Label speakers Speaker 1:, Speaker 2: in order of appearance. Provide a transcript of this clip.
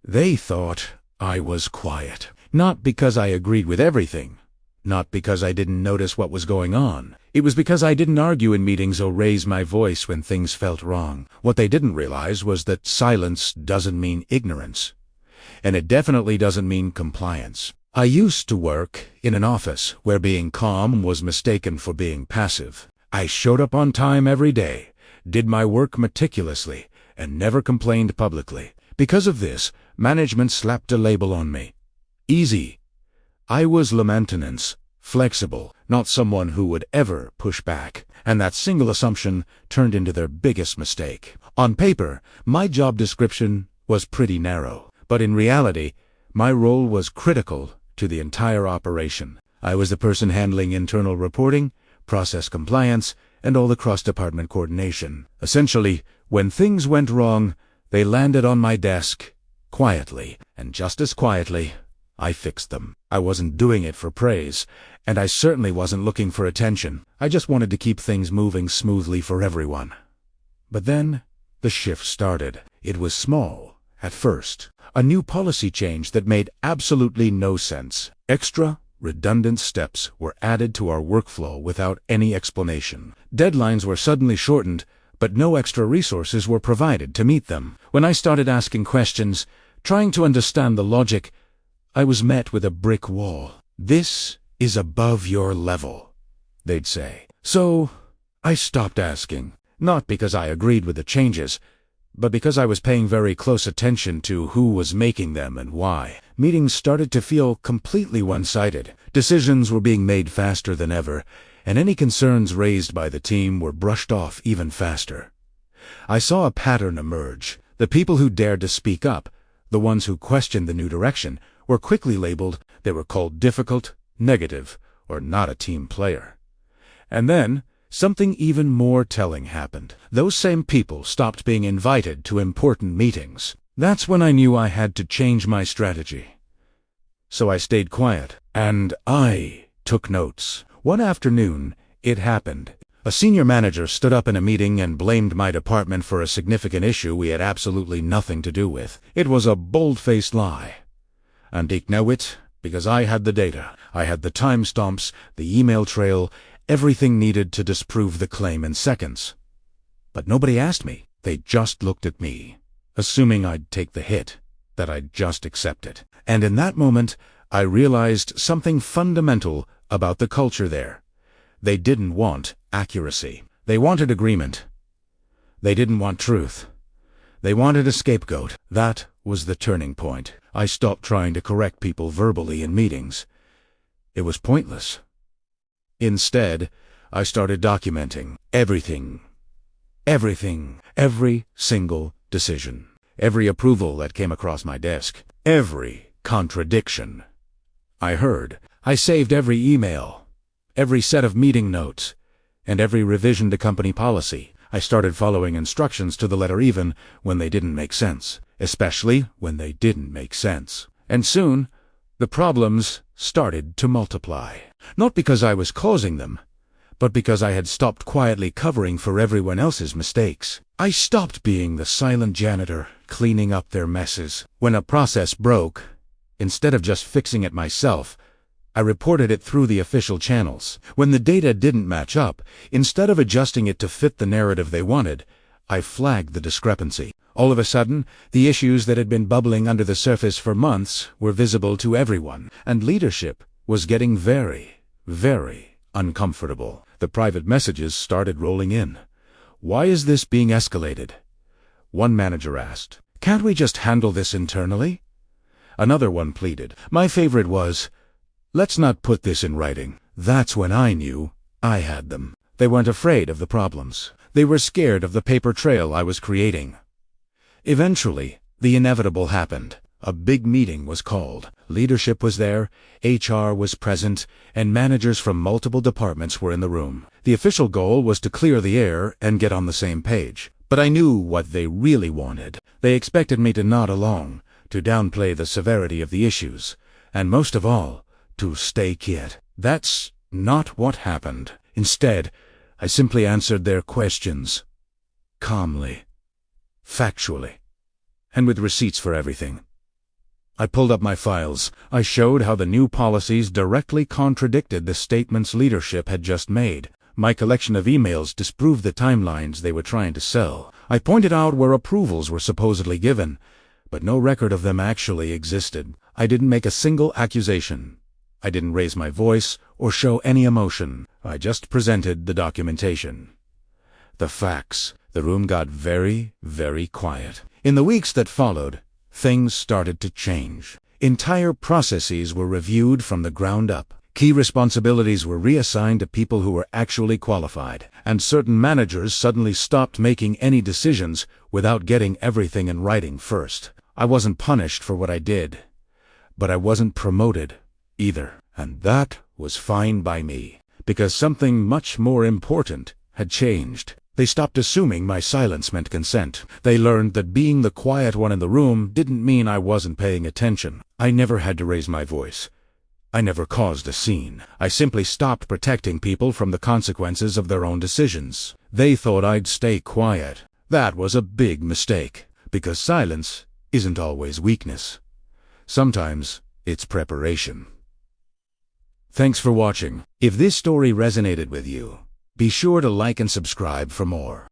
Speaker 1: They thought I was quiet. Not because I agreed with everything. Not because I didn't notice what was going on. It was because I didn't argue in meetings or raise my voice when things felt wrong. What they didn't realize was that silence doesn't mean ignorance. And it definitely doesn't mean compliance. I used to work in an office where being calm was mistaken for being passive. I showed up on time every day, did my work meticulously, and never complained publicly. Because of this, management slapped a label on me. Easy. I was low maintenance, flexible, not someone who would ever push back, and that single assumption turned into their biggest mistake. On paper, my job description was pretty narrow, but in reality, my role was critical to the entire operation. I was the person handling internal reporting, process compliance, and all the cross-department coordination. Essentially, when things went wrong, they landed on my desk, quietly, and just as quietly, I fixed them. I wasn't doing it for praise, and I certainly wasn't looking for attention. I just wanted to keep things moving smoothly for everyone. But then, the shift started. It was small, at first. A new policy change that made absolutely no sense. Extra, redundant steps were added to our workflow without any explanation. Deadlines were suddenly shortened, but no extra resources were provided to meet them. When I started asking questions, trying to understand the logic, I was met with a brick wall. "This is above your level," they'd say. So I stopped asking, not because I agreed with the changes, but because I was paying very close attention to who was making them and why. Meetings started to feel completely one-sided. Decisions were being made faster than ever, and any concerns raised by the team were brushed off even faster. I saw a pattern emerge. The people who dared to speak up, the ones who questioned the new direction, were quickly labeled. They were called difficult, negative, or not a team player. And then, something even more telling happened. Those same people stopped being invited to important meetings. That's when I knew I had to change my strategy. So I stayed quiet, and I took notes. One afternoon, it happened. A senior manager stood up in a meeting and blamed my department for a significant issue we had absolutely nothing to do with. It was a bold-faced lie. And I know it because I had the data. I had the timestamps, the email trail, everything needed to disprove the claim in seconds. But nobody asked me. They just looked at me, assuming I'd take the hit, that I'd just accept it. And in that moment, I realized something fundamental about the culture there. They didn't want accuracy. They wanted agreement. They didn't want truth. They wanted a scapegoat. That was the turning point. I stopped trying to correct people verbally in meetings. It was pointless. Instead, I started documenting everything, every single decision, every approval that came across my desk, every contradiction I heard. I saved every email, every set of meeting notes, and every revision to company policy. I started following instructions to the letter even when they didn't make sense, especially when they didn't make sense. And soon, the problems started to multiply. Not because I was causing them, but because I had stopped quietly covering for everyone else's mistakes. I stopped being the silent janitor, cleaning up their messes. When a process broke, instead of just fixing it myself, I reported it through the official channels. When the data didn't match up, instead of adjusting it to fit the narrative they wanted, I flagged the discrepancy. All of a sudden, the issues that had been bubbling under the surface for months were visible to everyone, and leadership was getting very, very uncomfortable. The private messages started rolling in. "Why is this being escalated?" One manager asked. "Can't we just handle this internally?" Another one pleaded. My favorite was, "Let's not put this in writing." That's when I knew I had them. They weren't afraid of the problems. They were scared of the paper trail I was creating. Eventually, the inevitable happened. A big meeting was called. Leadership was there, HR was present, and managers from multiple departments were in the room. The official goal was to clear the air and get on the same page. But I knew what they really wanted. They expected me to nod along, to downplay the severity of the issues, and most of all, to stay quiet. That's not what happened. Instead, I simply answered their questions, calmly, factually, and with receipts for everything. I pulled up my files. I showed how the new policies directly contradicted the statements leadership had just made. My collection of emails disproved the timelines they were trying to sell. I pointed out where approvals were supposedly given, but no record of them actually existed. I didn't make a single accusation. I didn't raise my voice or show any emotion. I just presented the documentation. The facts. The room got very, very quiet. In the weeks that followed, things started to change. Entire processes were reviewed from the ground up. Key responsibilities were reassigned to people who were actually qualified, and certain managers suddenly stopped making any decisions without getting everything in writing first. I wasn't punished for what I did, but I wasn't promoted either. And that was fine by me, because something much more important had changed. They stopped assuming my silence meant consent. They learned that being the quiet one in the room didn't mean I wasn't paying attention. I never had to raise my voice. I never caused a scene. I simply stopped protecting people from the consequences of their own decisions. They thought I'd stay quiet. That was a big mistake, because silence isn't always weakness. Sometimes it's preparation. Thanks for watching. If this story resonated with you, be sure to like and subscribe for more.